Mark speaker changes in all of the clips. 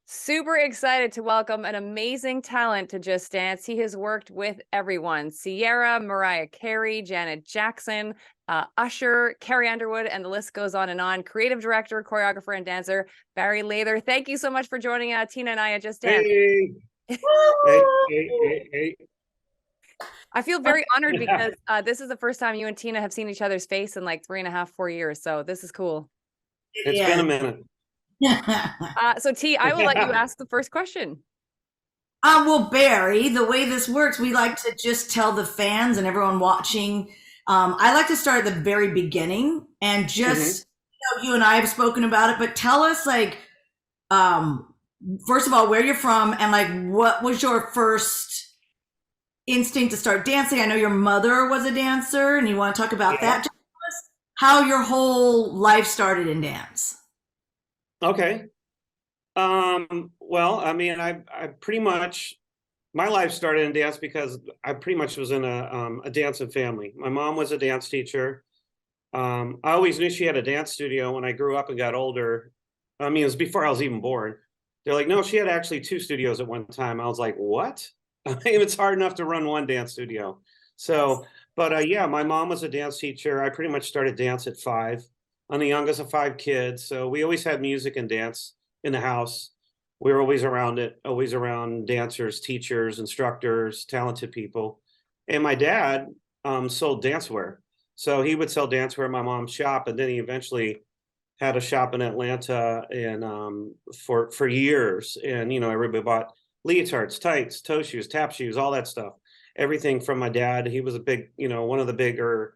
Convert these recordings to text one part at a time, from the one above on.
Speaker 1: Super excited to welcome an amazing talent to Just Dance. He has worked with everyone: Sierra, Mariah Carey, Janet Jackson, Usher, Carrie Underwood, and the list goes on and on. Creative director, choreographer, and dancer, Barry Lather. Thank you so much for joining Tina and I at Just Dance.
Speaker 2: Hey, hey.
Speaker 1: I feel very honored because this is the first time you and Tina have seen each other's face in like 3.5, 4 years. So this is cool.
Speaker 2: It's been a minute.
Speaker 1: So T, I will let you ask the first question.
Speaker 3: Well, Barry, the way this works, we like to just tell the fans and everyone watching. I like to start at the very beginning and just, you and I have spoken about it, but tell us, like, first of all, where you're from and, like, what was your first instinct to start dancing? I know your mother was a dancer and you want to talk about that. Just tell us how your whole life started in dance.
Speaker 2: Okay. Well, I mean, I pretty much, my life started in dance because I pretty much was in a dancing family. My mom was a dance teacher. I always knew she had a dance studio when I grew up and got older. I mean, it was before I was even born. They're like, no, she had actually 2 studios at one time. I was like, what? I mean, it's hard enough to run one dance studio. So, but yeah, my mom was a dance teacher. I pretty much started dance at 5. I'm the youngest of 5 kids. So we always had music and dance in the house. We were always around it, always around dancers, teachers, instructors, talented people. And my dad sold dancewear. So he would sell dancewear at my mom's shop, and then he eventually had a shop in Atlanta and for years. And everybody bought leotards, tights, toe shoes, tap shoes, all that stuff. Everything from my dad. He was a big, one of the bigger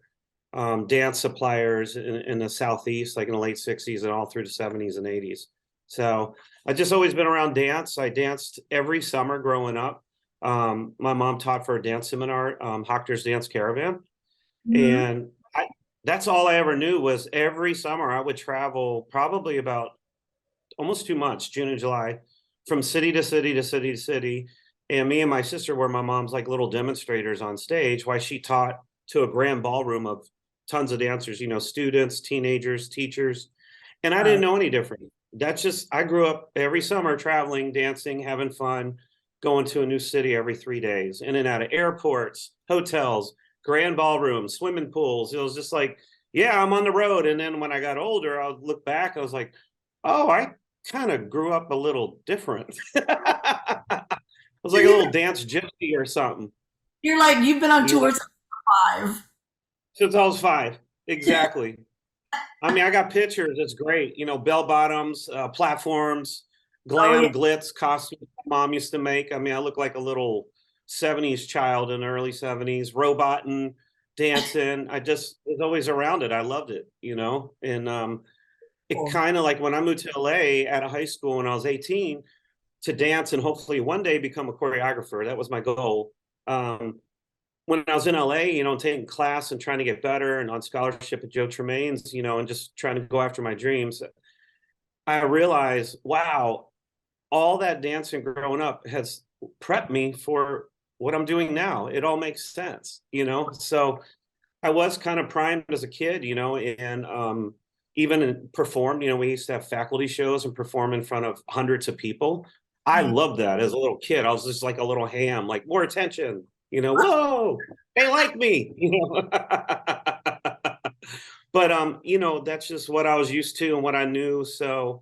Speaker 2: dance suppliers in the Southeast, like in the late 60s and all through the 70s and 80s. So I just always been around dance. I danced every summer growing up. My mom taught for a dance seminar, Hochter's Dance Caravan. And that's all I ever knew was every summer I would travel probably about almost 2 months, June and July, from city to city to city to city. And me and my sister were my mom's like little demonstrators on stage while she taught to a grand ballroom of tons of dancers, students, teenagers, teachers. And I didn't know any different. That's just, I grew up every summer traveling, dancing, having fun, going to a new city every 3 days, in and out of airports, hotels, grand ballrooms, swimming pools. It was just like, yeah, I'm on the road. And then when I got older, I would look back, I was like, oh, I kind of grew up a little different. I was like a little dance gypsy or something.
Speaker 3: You're like, you've been on tours since 5.
Speaker 2: Since I was 5, exactly. I mean, I got pictures. It's great. Bell bottoms, platforms, glam, glitz costumes mom used to make. I mean, I look like a little 70s child in the early 70s, roboting, dancing. I just was always around it. I loved it, and it kind of like when I moved to LA out of high school when I was 18 to dance and hopefully one day become a choreographer. That was my goal. When I was in LA, taking class and trying to get better and on scholarship at Joe Tremaine's, and just trying to go after my dreams, I realized, wow, all that dancing growing up has prepped me for what I'm doing now. It all makes sense, So I was kind of primed as a kid, and even performed, we used to have faculty shows and perform in front of hundreds of people. I loved that as a little kid. I was just like a little ham, like more attention. Whoa, they like me, but that's just what I was used to and what I knew. So,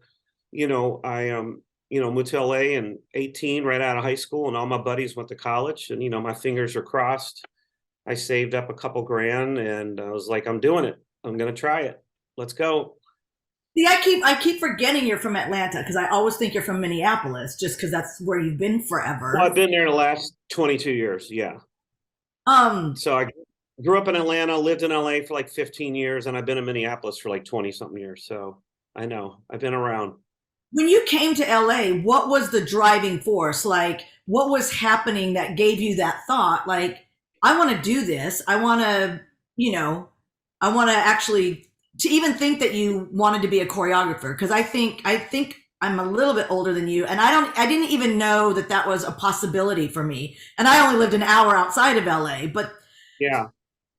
Speaker 2: I moved to LA in 18 right out of high school, and all my buddies went to college, and my fingers are crossed. I saved up a couple grand and I was like, I'm doing it. I'm gonna try it. Let's go.
Speaker 3: See, I keep forgetting you're from Atlanta because I always think you're from Minneapolis, just because that's where you've been forever.
Speaker 2: Well, I've been there the last 22 years. Yeah. So I grew up in Atlanta, lived in LA for like 15 years, and I've been in Minneapolis for like 20 something years. So I know I've been around.
Speaker 3: When you came to LA, what was the driving force? Like, what was happening that gave you that thought? Like, I want to do this. I want to, I want to actually to even think that you wanted to be a choreographer, because I think I'm a little bit older than you, and I didn't even know that that was a possibility for me. And I only lived an hour outside of LA, but
Speaker 2: yeah,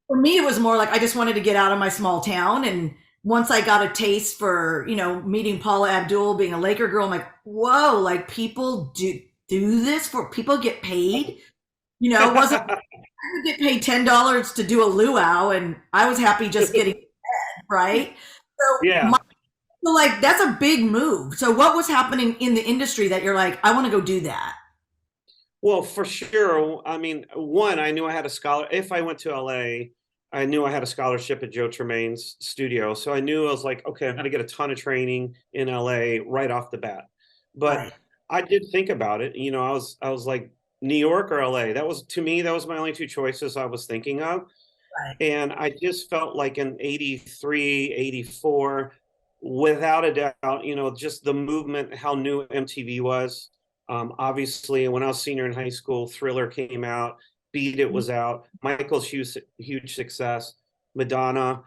Speaker 3: for me it was more like I just wanted to get out of my small town and once I got a taste for, meeting Paula Abdul, being a Laker girl, I'm like, whoa, like people do this for people get paid. It wasn't I would get paid $10 to do a luau, and I was happy just getting fed, right?
Speaker 2: Yeah.
Speaker 3: So like that's a big move. So what was happening in the industry that you're like, I want to go do that?
Speaker 2: Well, for sure. I mean, one, I knew I had a scholar. If I went to LA, I knew I had a scholarship at Joe Tremaine's studio. So I knew I was like, okay, I'm going to get a ton of training in LA right off the bat. But
Speaker 3: Right.
Speaker 2: I did think about it. I was like New York or LA. That was, to me, that was my only two choices I was thinking of.
Speaker 3: Right.
Speaker 2: And I just felt like in 83, 84, without a doubt, just the movement, how new MTV was. Obviously, when I was senior in high school, Thriller came out, Beat It was out, Michael's huge success, Madonna,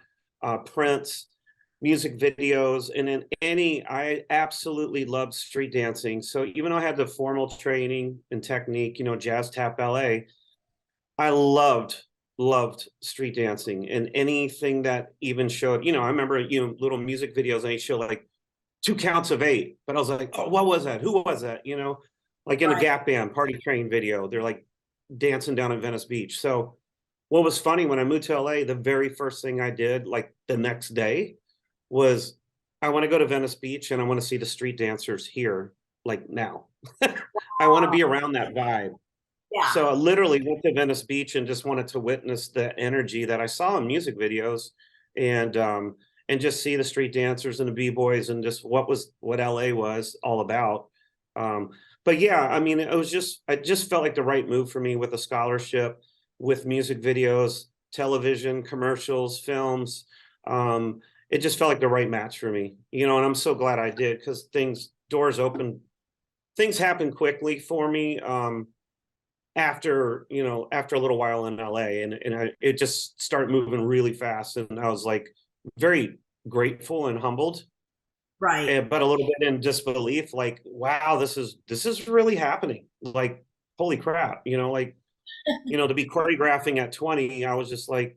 Speaker 2: Prince, music videos, and I absolutely loved street dancing. So even though I had the formal training and technique, Jazz Tap Ballet, I loved street dancing and anything that even showed, I remember, little music videos and they show like 2 counts of 8, but I was like, oh, what was that? Who was that? Like in a
Speaker 3: Right.
Speaker 2: Gap Band Party Train video, they're like dancing down at Venice Beach. So what was funny when I moved to LA, the very first thing I did, like the next day, was I want to go to Venice Beach and I want to see the street dancers here, like now. I want to be around that vibe.
Speaker 3: Yeah.
Speaker 2: So I literally went to Venice Beach and just wanted to witness the energy that I saw in music videos, and just see the street dancers and the b-boys and just what LA was all about. But yeah, I mean, it just felt like the right move for me with a scholarship, with music videos, television, commercials, films. It just felt like the right match for me, and I'm so glad I did, because doors open, things happen quickly for me. After a little while in LA, and it just started moving really fast, and I was like very grateful and humbled,
Speaker 3: Right.
Speaker 2: but a little bit in disbelief, like, wow, this is really happening. Like, holy crap, to be choreographing at 20, I was just like,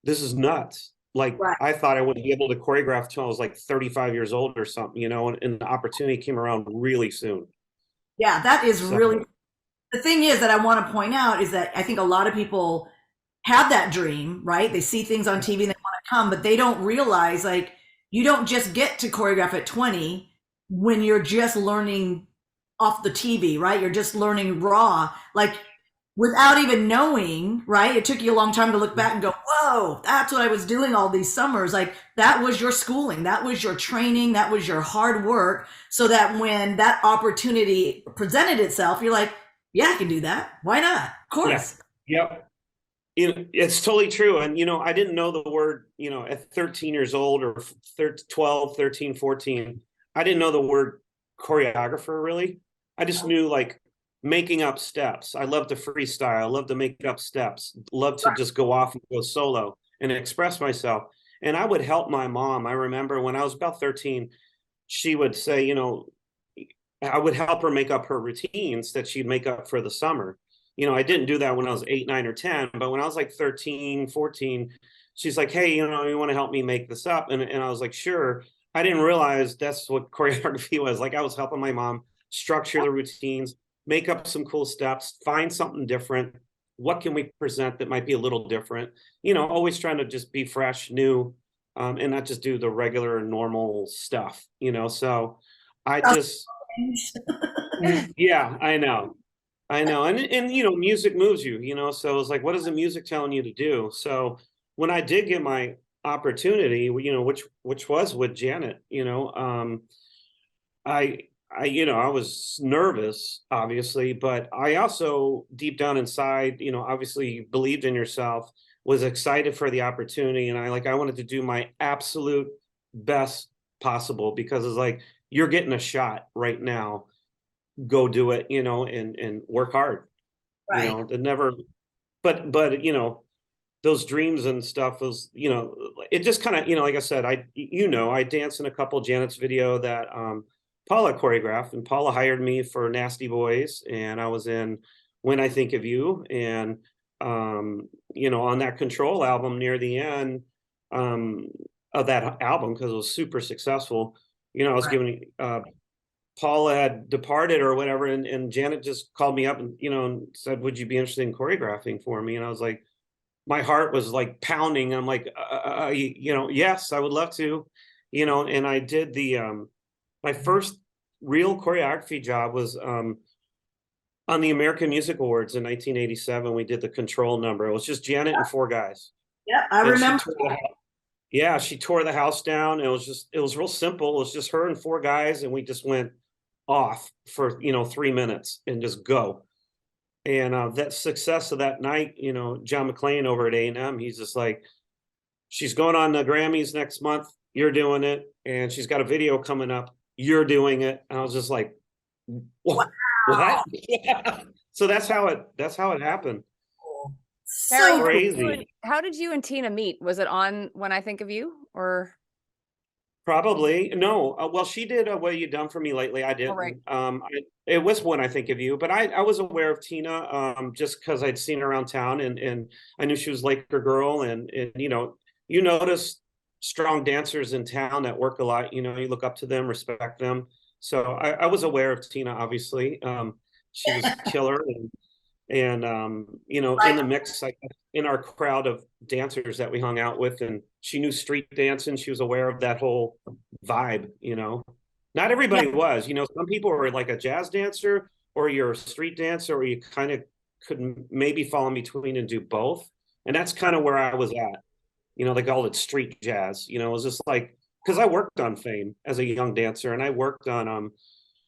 Speaker 2: this is nuts. Like,
Speaker 3: Right.
Speaker 2: I thought I would be able to choreograph till I was like 35 years old or something, and the opportunity came around really soon.
Speaker 3: Yeah, that is
Speaker 2: So
Speaker 3: really the thing is that I want to point out is that I think a lot of people have that dream, right? They see things on TV and they want to come, but they don't realize like you don't just get to choreograph at 20 when you're just learning off the TV, right? You're just learning raw, like without even knowing, right? It took you a long time to look back and go, whoa, that's what I was doing all these summers. Like that was your schooling, that was your training, that was your hard work. So that when that opportunity presented itself, you're like, yeah, I can do that. Why not? Of course.
Speaker 2: yeah. Yep. It's totally true. And, I didn't know the word, at 13 years old or 12, 13, 14, I didn't know the word choreographer really. I just knew like making up steps. I love to freestyle. I love to make up steps. Love to just go off and go solo and express myself. And I would help my mom. I remember when I was about 13, she would say, I would help her make up her routines that she'd make up for the summer. I didn't do that when I was 8, 9, or 10, but when I was like 13, 14, she's like, hey, you want to help me make this up? And I was like, sure. I didn't realize that's what choreography was. Like, I was helping my mom structure the routines, make up some cool steps, find something different. What can we present that might be a little different? Always trying to just be fresh, new, and not just do the regular normal stuff, so I just, yeah, I know. And music moves you, so it's like, what is the music telling you to do? So when I did get my opportunity, which was with Janet, I was nervous, obviously, but I also deep down inside, obviously believed in yourself, was excited for the opportunity, and I wanted to do my absolute best possible, because it's like, you're getting a shot right now, go do it, and work hard,
Speaker 3: Right.
Speaker 2: it never, but those dreams and stuff was, it just kind of, like I said, I danced in a couple Janet's video that Paula choreographed, and Paula hired me for Nasty Boys, and I was in When I Think of You, and on that Control album near the end, of that album because it was super successful. You know, I was
Speaker 3: Right.
Speaker 2: giving Paul had departed or whatever, and Janet just called me up and, you know, and said, "Would you be interested in choreographing for me?" And I was like, my heart was like pounding. I'm like, you know, yes, I would love to, you know. And I did the my first real choreography job was on the American Music Awards in 1987. We did the Control number. It was just Janet and four guys,
Speaker 3: Yeah, I
Speaker 2: and she
Speaker 3: remember.
Speaker 2: tore the house. Yeah, she tore the house down. It was real simple. It was just her and four guys, and we just went off for, you know, 3 minutes and just go. And that success of that night, you know, John McClain over at A&M, he's just like, she's going on the Grammys next month. You're doing it, and she's got a video coming up. You're doing it. And I was just like, what?
Speaker 3: Wow.
Speaker 2: Yeah. So that's how it happened.
Speaker 1: Carrie,
Speaker 3: So
Speaker 2: Crazy.
Speaker 1: how did you and Tina meet? Was it on When I Think of You, or?
Speaker 2: Probably no. Well, she did What You Done for Me Lately. I
Speaker 1: Oh, right.
Speaker 2: didn't. It was When I Think of You, but I was aware of Tina just because I'd seen her around town, and I knew she was Laker girl, and you know, you notice strong dancers in town that work a lot. You know, you look up to them, respect them. So I was aware of Tina, obviously. She was killer, and you know, in the mix, like in our crowd of dancers that we hung out with, and she knew street dancing. She was aware of that whole vibe, you know. Not everybody
Speaker 3: yeah,
Speaker 2: was, you know, some people were like a jazz dancer, or you're a street dancer, or you kind of could maybe fall in between and do both. And that's kind of where I was at. You know, they called it street jazz. You know, it was just like, because I worked on Fame as a young dancer, and I worked on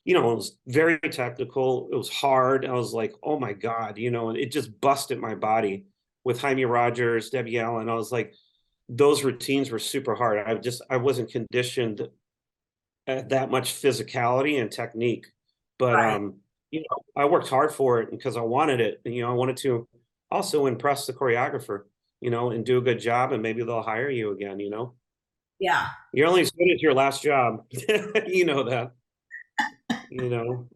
Speaker 2: you know, it was very technical. It was hard. I was like, oh my God, you know, and it just busted my body with Jaime Rogers, Debbie Allen. I was like, those routines were super hard. I wasn't conditioned at that much physicality and technique. But
Speaker 3: right.
Speaker 2: you know, I worked hard for it because I wanted it. And, you know, I wanted to also impress the choreographer, you know, and do a good job, and maybe they'll hire you again, you know.
Speaker 3: Yeah.
Speaker 2: You're only as good as your last job. You know that, you know.